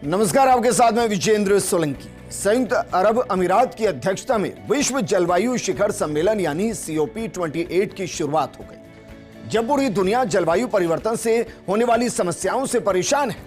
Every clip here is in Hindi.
नमस्कार, आपके साथ में विजेंद्र सोलंकी। संयुक्त अरब अमीरात की अध्यक्षता में विश्व जलवायु शिखर सम्मेलन यानी COP28 की शुरुआत हो गई। जब पूरी दुनिया जलवायु परिवर्तन से होने वाली समस्याओं से परेशान है,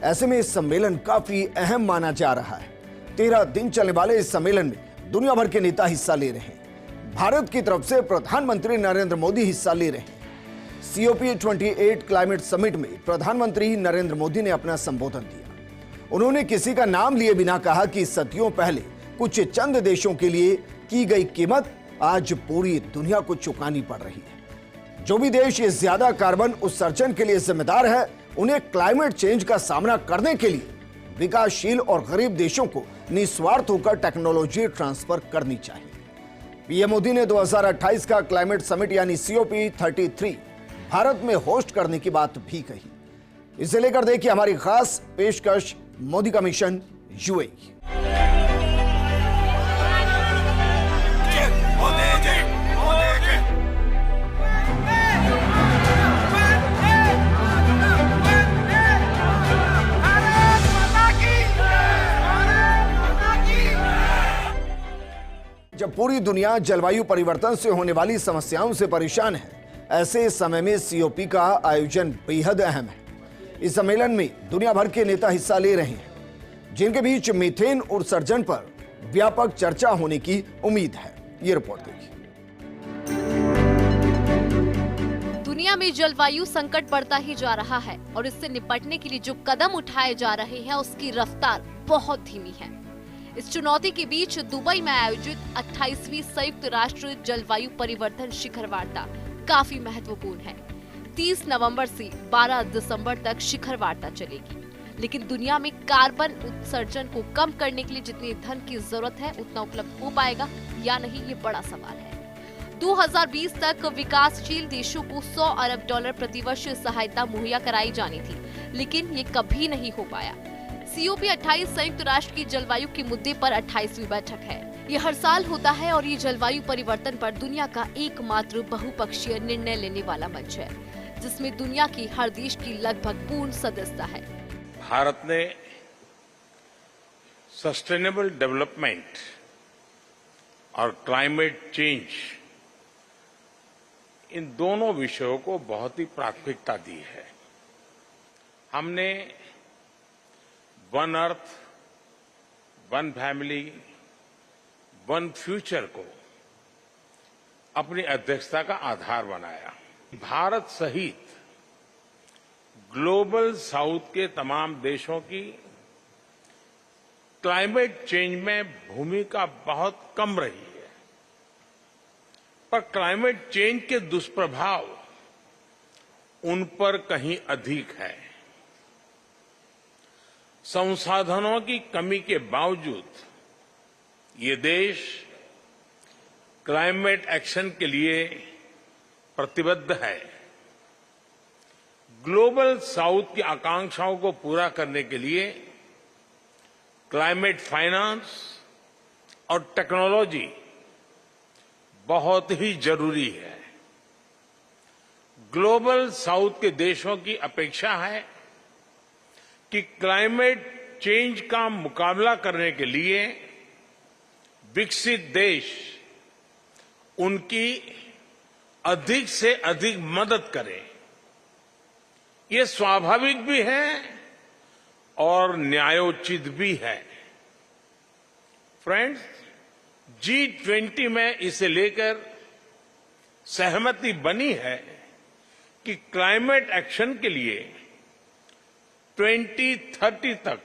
ऐसे में इस सम्मेलन काफी अहम माना जा रहा है। 13 दिन चलने वाले इस सम्मेलन में दुनिया भर के नेता हिस्सा ले रहे हैं। भारत की तरफ से प्रधानमंत्री नरेंद्र मोदी हिस्सा ले रहे हैं। COP28 क्लाइमेट समिट में प्रधानमंत्री नरेंद्र मोदी ने अपना संबोधन दिया। उन्होंने किसी का नाम लिए बिना कहा कि सदियों पहले कुछ चंद देशों के लिए की गई कीमत आज पूरी दुनिया को चुकानी पड़ रही है। जो भी देश ये ज्यादा कार्बन उत्सर्जन के लिए जिम्मेदार है, उन्हें क्लाइमेट चेंज का सामना करने के लिए विकासशील और गरीब देशों को निस्वार्थ होकर टेक्नोलॉजी ट्रांसफर करनी चाहिए। पीएम मोदी ने 2028 का क्लाइमेट समिट यानी COP33 भारत में होस्ट करने की बात भी कही। इसे लेकर देखिए हमारी खास पेशकश मोदी का मिशन UAE। जब पूरी दुनिया जलवायु परिवर्तन से होने वाली समस्याओं से परेशान है, ऐसे समय में COP का आयोजन बेहद अहम है। इस सम्मेलन में दुनिया भर के नेता हिस्सा ले रहे हैं, जिनके बीच मीथेन उत्सर्जन पर व्यापक चर्चा होने की उम्मीद है। ये रिपोर्ट देखिए। दुनिया में जलवायु संकट बढ़ता ही जा रहा है और इससे निपटने के लिए जो कदम उठाए जा रहे हैं उसकी रफ्तार बहुत धीमी है। इस चुनौती के बीच दुबई में आयोजित 28वीं संयुक्त राष्ट्र जलवायु परिवर्तन शिखर वार्ता काफी महत्वपूर्ण है। 30 नवंबर से 12 दिसंबर तक शिखर वार्ता चलेगी, लेकिन दुनिया में कार्बन उत्सर्जन को कम करने के लिए जितनी धन की जरूरत है उतना उपलब्ध हो पाएगा या नहीं, ये बड़ा सवाल है। 2020 तक विकासशील देशों को $100 अरब प्रतिवर्ष सहायता मुहैया कराई जानी थी, लेकिन ये कभी नहीं हो पाया। COP28 संयुक्त राष्ट्र की जलवायु के मुद्दे पर 28वीं बैठक है। ये हर साल होता है और ये जलवायु परिवर्तन पर दुनिया का एकमात्र बहुपक्षीय निर्णय लेने वाला मंच है, जिसमें दुनिया की हर देश की लगभग पूर्ण सदस्यता है। भारत ने सस्टेनेबल डेवलपमेंट और क्लाइमेट चेंज इन दोनों विषयों को बहुत ही प्राथमिकता दी है। हमने one earth, one family, one future को अपनी अध्यक्षता का आधार बनाया। भारत सहित ग्लोबल साउथ के तमाम देशों की क्लाइमेट चेंज में भूमिका बहुत कम रही है, पर क्लाइमेट चेंज के दुष्प्रभाव उन पर कहीं अधिक है। संसाधनों की कमी के बावजूद ये देश क्लाइमेट एक्शन के लिए प्रतिबद्ध है। ग्लोबल साउथ की आकांक्षाओं को पूरा करने के लिए क्लाइमेट फाइनेंस और टेक्नोलॉजी बहुत ही जरूरी है। ग्लोबल साउथ के देशों की अपेक्षा है कि क्लाइमेट चेंज का मुकाबला करने के लिए विकसित देश उनकी अधिक से अधिक मदद करें। ये स्वाभाविक भी है और न्यायोचित भी है। फ्रेंड्स, G20 में इसे लेकर सहमति बनी है कि क्लाइमेट एक्शन के लिए 2030 तक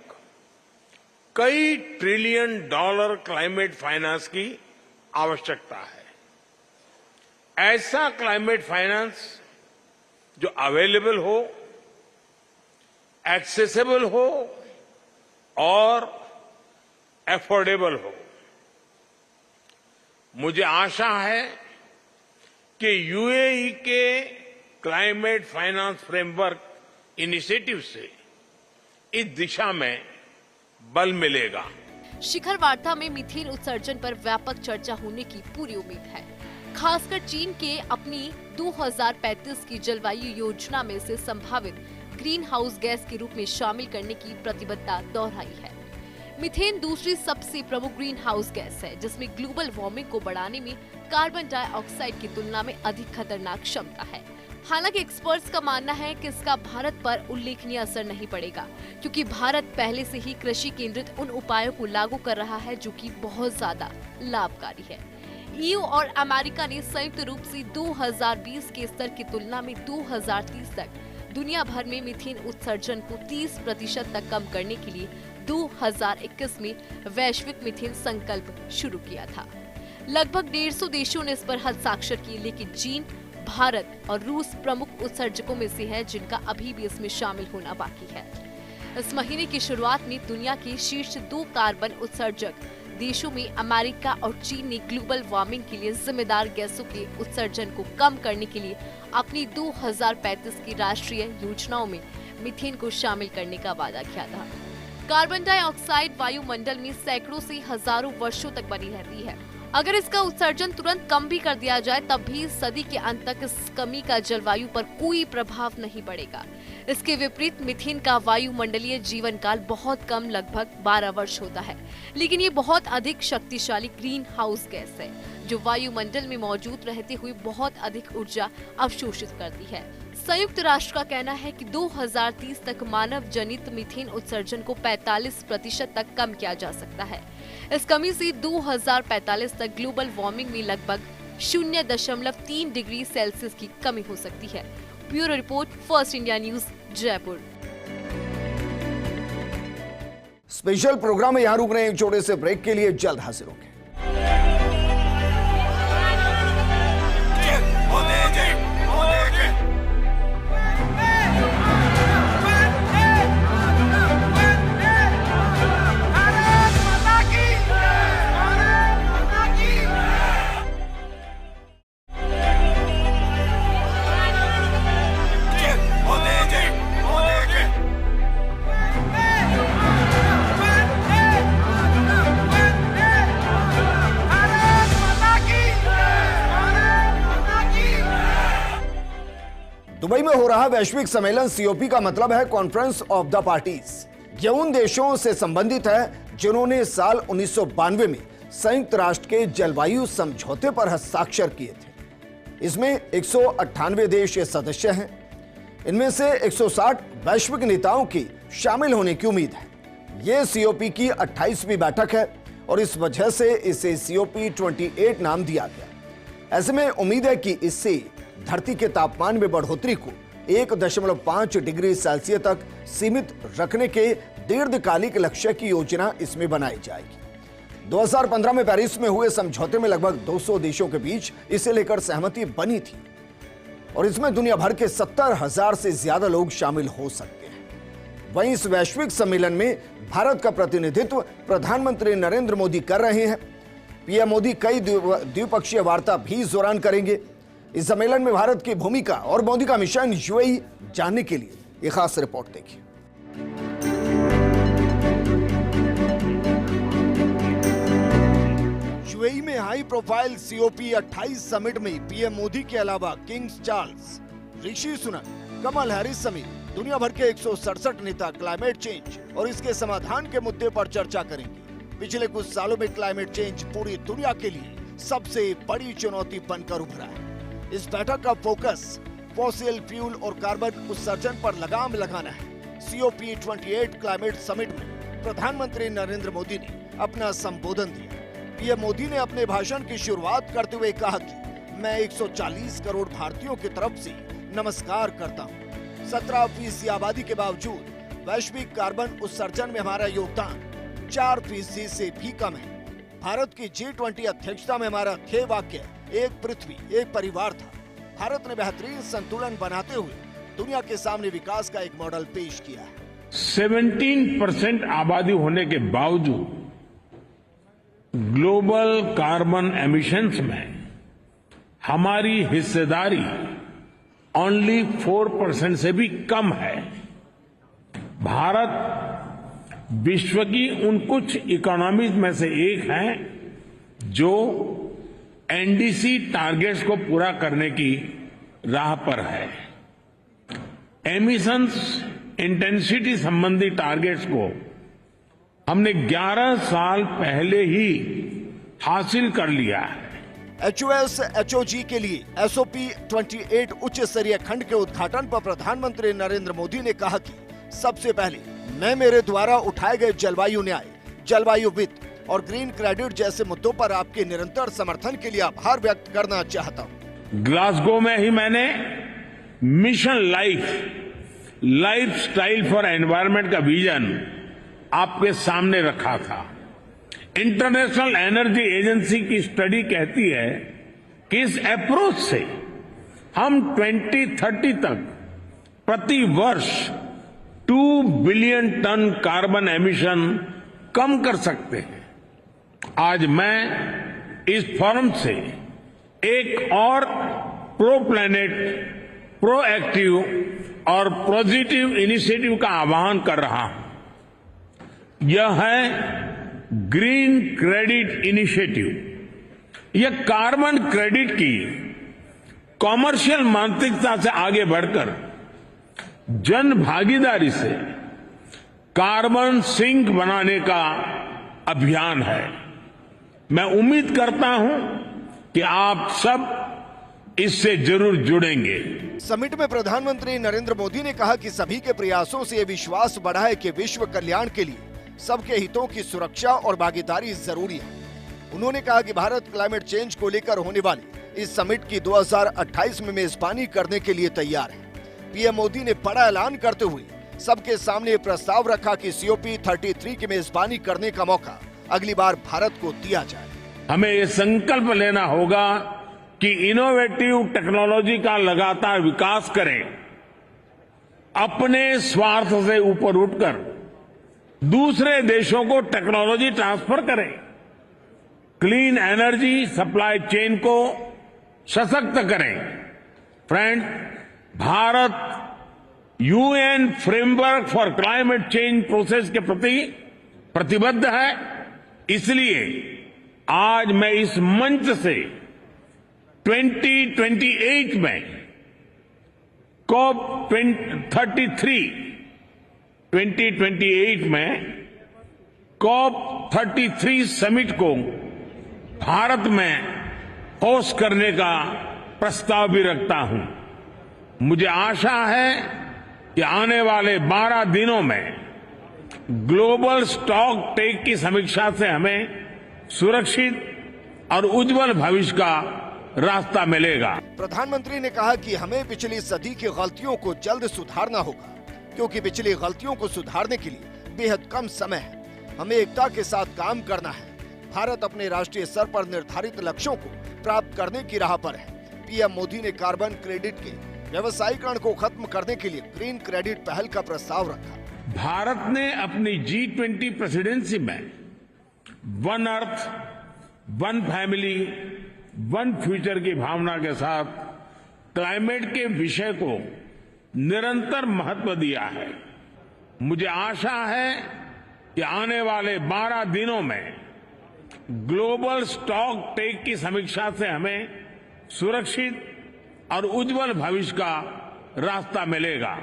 कई ट्रिलियन डॉलर क्लाइमेट फाइनेंस की आवश्यकता है। ऐसा क्लाइमेट फाइनेंस जो अवेलेबल हो, एक्सेसिबल हो और एफोर्डेबल हो। मुझे आशा है कि UAE के क्लाइमेट फाइनेंस फ्रेमवर्क इनिशिएटिव से इस दिशा में बल मिलेगा। शिखर वार्ता में मीथेन उत्सर्जन पर व्यापक चर्चा होने की पूरी उम्मीद है। खासकर चीन के अपनी 2035 की जलवायु योजना में से संभावित ग्रीन हाउस गैस के रूप में शामिल करने की प्रतिबद्धता दोहराई है। मीथेन दूसरी सबसे प्रमुख ग्रीन हाउस गैस है, जिसमें ग्लोबल वार्मिंग को बढ़ाने में कार्बन डाइऑक्साइड की तुलना में अधिक खतरनाक क्षमता है। हालांकि एक्सपर्ट्स का मानना है कि इसका भारत पर उल्लेखनीय असर नहीं पड़ेगा, क्योंकि भारत पहले से ही कृषि केंद्रित उन उपायों को लागू कर रहा है जो कि बहुत ज्यादा लाभकारी है। ईयू और अमेरिका ने संयुक्त रूप से 2020 के स्तर की तुलना में 2030 तक दुनिया भर में मीथेन उत्सर्जन को 30% तक कम करने के लिए 2021 में वैश्विक मीथेन संकल्प शुरू किया था। लगभग 150 देशों ने इस पर हस्ताक्षर किए, लेकिन चीन, भारत और रूस प्रमुख उत्सर्जकों में से है जिनका अभी भी इसमें शामिल होना बाकी है। इस महीने की शुरुआत में दुनिया के शीर्ष 2 कार्बन उत्सर्जक देशों में अमेरिका और चीन ने ग्लोबल वार्मिंग के लिए जिम्मेदार गैसों के उत्सर्जन को कम करने के लिए अपनी 2035 की राष्ट्रीय योजनाओं में मीथेन को शामिल करने का वादा किया था। कार्बन डाइऑक्साइड वायुमंडल में सैकड़ों से हजारों वर्षों तक बनी रहती है। अगर इसका उत्सर्जन तुरंत कम भी कर दिया जाए, तब भी सदी के अंत तक इस कमी का जलवायु पर कोई प्रभाव नहीं पड़ेगा। इसके विपरीत मीथेन का वायुमंडलीय जीवन काल बहुत कम, लगभग 12 वर्ष होता है, लेकिन ये बहुत अधिक शक्तिशाली ग्रीन हाउस गैस है जो वायुमंडल में मौजूद रहते हुए बहुत अधिक ऊर्जा अवशोषित करती है। संयुक्त राष्ट्र का कहना है कि 2030 तक मानव जनित मीथेन उत्सर्जन को 45% तक कम किया जा सकता है। इस कमी से 2045 तक ग्लोबल वार्मिंग में लगभग 0.3 डिग्री सेल्सियस की कमी हो सकती है। Bureau report, first India news, Jaipur. Special program में यहां रुक रहे हैं, एक छोटे से ब्रेक के लिए जल्द हाजिर होंगे। दुबई में हो रहा वैश्विक सम्मेलन सीओपी का मतलब है कॉन्फ्रेंस ऑफ द पार्टीज। ये उन देशों से संबंधित है जिन्होंने साल 1992 में संयुक्त राष्ट्र के जलवायु समझौते पर हस्ताक्षर किए थे। इसमें 198 देश सदस्य हैं। इनमें से 160 वैश्विक नेताओं की शामिल होने की उम्मीद है। यह सीओपी की 28वीं बैठक है और इस वजह से इसे सीओपी 28 नाम दिया गया। ऐसे में उम्मीद है कि इससे धरती के तापमान में बढ़ोतरी को 1.5 डिग्री सेल्सियस तक सीमित रखने के दीर्घकालिक लक्ष्य की योजना इसमें बनाई जाएगी। 2015 में पेरिस में हुए समझौते में लगभग 200 देशों के बीच इसे लेकर सहमति बनी थी और इसमें दुनिया भर के 70,000 से ज्यादा लोग शामिल हो सकते हैं। वहीं इस वैश्विक सम्मेलन में भारत का प्रतिनिधित्व प्रधानमंत्री नरेंद्र मोदी कर रहे हैं। पीएम मोदी कई द्विपक्षीय वार्ता भी इस दौरान करेंगे। इस सम्मेलन में भारत की भूमिका और मोदी का मिशन यूएई जानने के लिए ये खास रिपोर्ट देखिए। यूएई में हाई प्रोफाइल सीओपी 28 समिट में पीएम मोदी के अलावा किंग्स चार्ल्स, ऋषि सुनक, कमल हैरिस समेत दुनिया भर के 167 नेता क्लाइमेट चेंज और इसके समाधान के मुद्दे पर चर्चा करेंगे। पिछले कुछ सालों में क्लाइमेट चेंज पूरी दुनिया के लिए सबसे बड़ी चुनौती बनकर उभरा है। इस बैठक का फोकस फॉसिल फ्यूल और कार्बन उत्सर्जन पर लगाम लगाना है। सीओपी 28 क्लाइमेट समिट में प्रधानमंत्री नरेंद्र मोदी ने अपना संबोधन दिया। पीएम मोदी ने अपने भाषण की शुरुआत करते हुए कहा कि मैं 140 करोड़ भारतीयों की तरफ से नमस्कार करता हूं। 17% आबादी के बावजूद वैश्विक कार्बन उत्सर्जन में हमारा योगदान 4% से भी कम है। भारत की G20 अध्यक्षता में हमारा ध्येय वाक्य एक पृथ्वी एक परिवार था। भारत ने बेहतरीन संतुलन बनाते हुए दुनिया के सामने विकास का एक मॉडल पेश किया है। 17% आबादी होने के बावजूद ग्लोबल कार्बन एमिशंस में हमारी हिस्सेदारी ओनली 4% से भी कम है। भारत विश्व की उन कुछ इकोनॉमीज में से एक है जो एनडीसी टारगेट्स को पूरा करने की राह पर है। एमिशंस इंटेंसिटी संबंधी टारगेट्स को हमने 11 साल पहले ही हासिल कर लिया है। HOS HOG के लिए SOP 28 उच्च स्तरीय खंड के उद्घाटन पर प्रधानमंत्री नरेंद्र मोदी ने कहा कि सबसे पहले मैं मेरे द्वारा उठाए गए जलवायु न्याय, जलवायु वित्त और ग्रीन क्रेडिट जैसे मुद्दों पर आपके निरंतर समर्थन के लिए आभार व्यक्त करना चाहता हूँ। ग्लासगो में ही मैंने mission life style for environment का विजन आपके सामने रखा था। इंटरनेशनल एनर्जी एजेंसी की स्टडी कहती है कि इस अप्रोच से हम 2030 तक प्रति वर्ष 2 बिलियन टन कार्बन एमिशन कम कर सकते हैं। आज मैं इस फोरम से एक और प्रो प्लैनेट, प्रोएक्टिव और पॉजिटिव इनिशिएटिव का आह्वान कर रहा हूं। यह है ग्रीन क्रेडिट इनिशिएटिव। यह कार्बन क्रेडिट की कॉमर्शियल मानसिकता से आगे बढ़कर जन भागीदारी से कार्बन सिंक बनाने का अभियान है। मैं उम्मीद करता हूं कि आप सब इससे जरूर जुड़ेंगे। समिट में प्रधानमंत्री नरेंद्र मोदी ने कहा कि सभी के प्रयासों से ये विश्वास बढ़ा है कि विश्व कल्याण के लिए सबके हितों की सुरक्षा और भागीदारी जरूरी है। उन्होंने कहा कि भारत क्लाइमेट चेंज को लेकर होने वाली इस समिट की 2028 में मेजबानी करने के लिए तैयार है। पीएम मोदी ने बड़ा ऐलान करते हुए सबके सामने ये प्रस्ताव रखा कि COP 33 की मेजबानी करने का मौका अगली बार भारत को दिया जाए। हमें ये संकल्प लेना होगा कि इनोवेटिव टेक्नोलॉजी का लगातार विकास करें, अपने स्वार्थ से ऊपर उठकर दूसरे देशों को टेक्नोलॉजी ट्रांसफर करें, क्लीन एनर्जी सप्लाई चेन को सशक्त करें। Friend, Bharat UN framework for climate change process के प्रति प्रतिबद्ध है। इसलिए आज मैं इस मंच से 2028 में COP 33 2028 में COP 33 समिट को भारत में होस्ट करने का प्रस्ताव भी रखता हूं। मुझे आशा है कि आने वाले 12 दिनों में ग्लोबल स्टॉक टेक की समीक्षा से हमें सुरक्षित और उज्जवल भविष्य का रास्ता मिलेगा। प्रधानमंत्री ने कहा कि हमें पिछली सदी की गलतियों को जल्द सुधारना होगा, क्योंकि पिछली गलतियों को सुधारने के लिए बेहद कम समय है। हमें एकता के साथ काम करना है। भारत अपने राष्ट्रीय स्तर पर निर्धारित लक्ष्यों को प्राप्त करने की राह पर है। पीएम मोदी ने कार्बन क्रेडिट के व्यवसायीकरण को खत्म करने के लिए ग्रीन क्रेडिट पहल का प्रस्ताव रखा। भारत ने अपनी G20 प्रेसिडेंसी में one earth, one family, one future की भावना के साथ क्लाइमेट के विषय को निरंतर महत्व दिया है। मुझे आशा है कि आने वाले 12 दिनों में ग्लोबल स्टॉक टेक की समीक्षा से हमें सुरक्षित और उज्जवल भविष्य का रास्ता मिलेगा।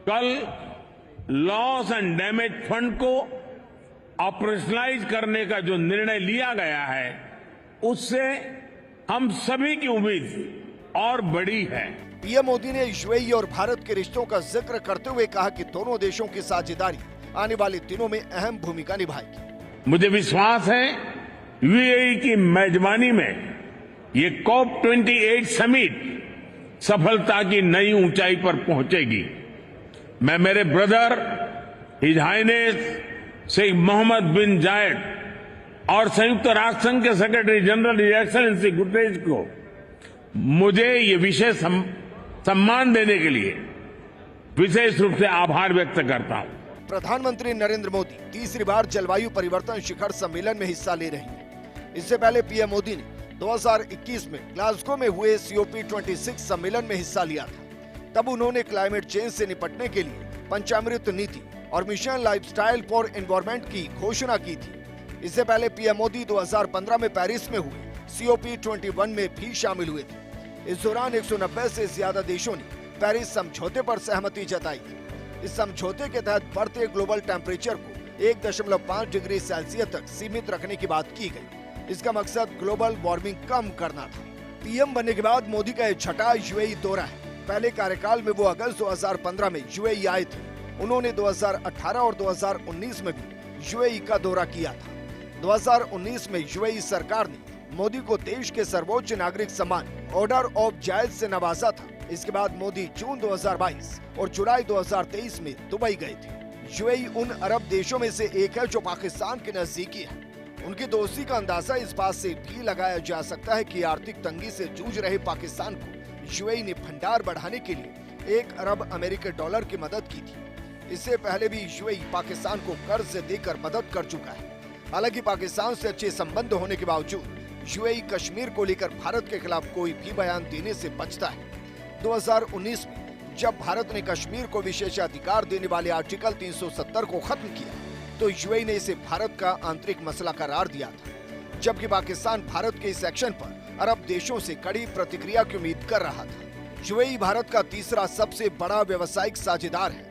कल लॉस एंड डैमेज फंड को ऑपरेशनलाइज करने का जो निर्णय लिया गया है, उससे हम सभी की उम्मीद और बड़ी है। पीएम मोदी ने UAE और भारत के रिश्तों का जिक्र करते हुए कहा कि दोनों देशों की साझेदारी आने वाले दिनों में अहम भूमिका निभाएगी। मुझे विश्वास है UAE की मेजबानी में ये COP 28 समिट सफलता की नई ऊंचाई पर पहुंचेगी। मैं मेरे brother his highness Sheikh Mohammed bin Zayed और संयुक्त राष्ट्र संघ के secretary general his excellency Guterres को मुझे ये विशेष सम्मान देने के लिए विशेष रूप से आभार व्यक्त करता हूं। प्रधानमंत्री नरेंद्र मोदी तीसरी बार जलवायु परिवर्तन शिखर सम्मेलन में हिस्सा ले रहे हैं। इससे पहले पीएम मोदी ने 2021 में ग्लासगो में हुए COP 26 सम्मेलन में हिस्सा लिया था। तब उन्होंने क्लाइमेट चेंज से निपटने के लिए पंचामृत नीति और मिशन लाइफस्टाइल फॉर एनवायरनमेंट की घोषणा की थी। इससे पहले पीएम मोदी 2015 में पेरिस में हुए COP21 में भी शामिल हुए थे। इस दौरान 190 से ज्यादा देशों ने पेरिस समझौते पर सहमति जताई थी। इस समझौते के तहत बढ़ते ग्लोबल टेम्परेचर को 1.5 डिग्री सेल्सियस तक सीमित रखने की बात की गई। इसका मकसद ग्लोबल वार्मिंग कम करना था। पीएम बनने के बाद मोदी का यह छठा यूएई दौरा है। पहले कार्यकाल में वो अगस्त 2015 में यूएई आए थे। उन्होंने 2018 और 2019 में भी यूएई का दौरा किया था। 2019 में यूएई सरकार ने मोदी को देश के सर्वोच्च नागरिक सम्मान ऑर्डर ऑफ जायद से नवाजा था। इसके बाद मोदी जून 2022 और जुलाई 2023 में दुबई गए थे। यूएई उन अरब देशों में से एक है जो पाकिस्तान के नजदीकी है। उनकी दोस्ती का अंदाजा इस बात से भी लगाया जा सकता है कि आर्थिक तंगी से जूझ रहे पाकिस्तान को यूएई ने भंडार बढ़ाने के लिए 1 अरब अमेरिकी डॉलर की मदद की थी। इससे पहले भी यूएई पाकिस्तान को कर्ज देकर मदद कर चुका है। हालांकि पाकिस्तान से अच्छे संबंध होने के बावजूद यूएई कश्मीर को लेकर भारत के खिलाफ कोई भी बयान देने से बचता है। 2019 में जब भारत ने कश्मीर को विशेषाधिकार देने वाले आर्टिकल 370 को खत्म किया तो यूएई ने इसे भारत का आंतरिक मसला करार दिया था, जबकि पाकिस्तान भारत के इस एक्शन पर अरब देशों से कड़ी प्रतिक्रिया की उम्मीद कर रहा था। यूएई भारत का तीसरा सबसे बड़ा व्यवसायिक साझेदार है।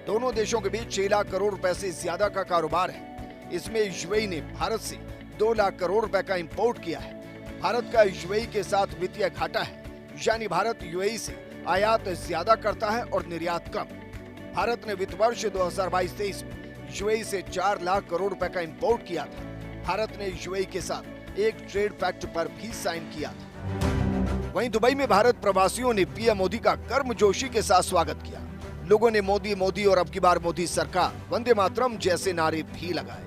दोनों देशों के बीच 6 लाख करोड़ रुपए से ज्यादा का कारोबार है। इसमें यूएई ने भारत से 2 लाख करोड़ रुपए का इंपोर्ट किया है। भारत का यूएई के साथ वित्तीय घाटा है, यानी भारत यूएई से आयात ज्यादा करता है और निर्यात कम। भारत ने वित्त वर्ष 2022-23 में यूएई से 4 लाख करोड़ रुपए का इंपोर्ट किया था। भारत ने यूएई के साथ एक ट्रेड पैक्ट पर भी साइन किया था। वहीं दुबई में भारत प्रवासियों ने पीएम मोदी का गर्मजोशी के साथ स्वागत किया। लोगों ने मोदी मोदी और अब की बार मोदी सरकार, वंदे मातरम जैसे नारे भी लगाए।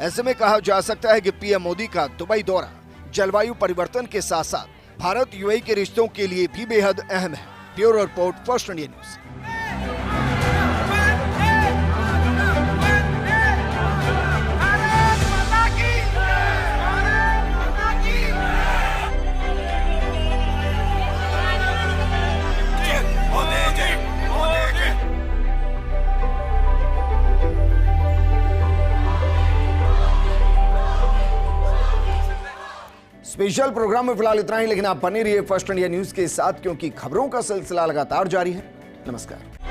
ऐसे में कहा जा सकता है कि पीएम मोदी का दुबई दौरा जलवायु परिवर्तन के साथ साथ भारत यूएई के रिश्तों के लिए भी बेहद अहम है। Bureau report, first India news. Special program में फिलहाल इतना ही, लेकिन आप बने रहिए फर्स्ट इंडिया न्यूज के साथ, क्योंकि खबरों का सिलसिला लगातार जारी है। नमस्कार।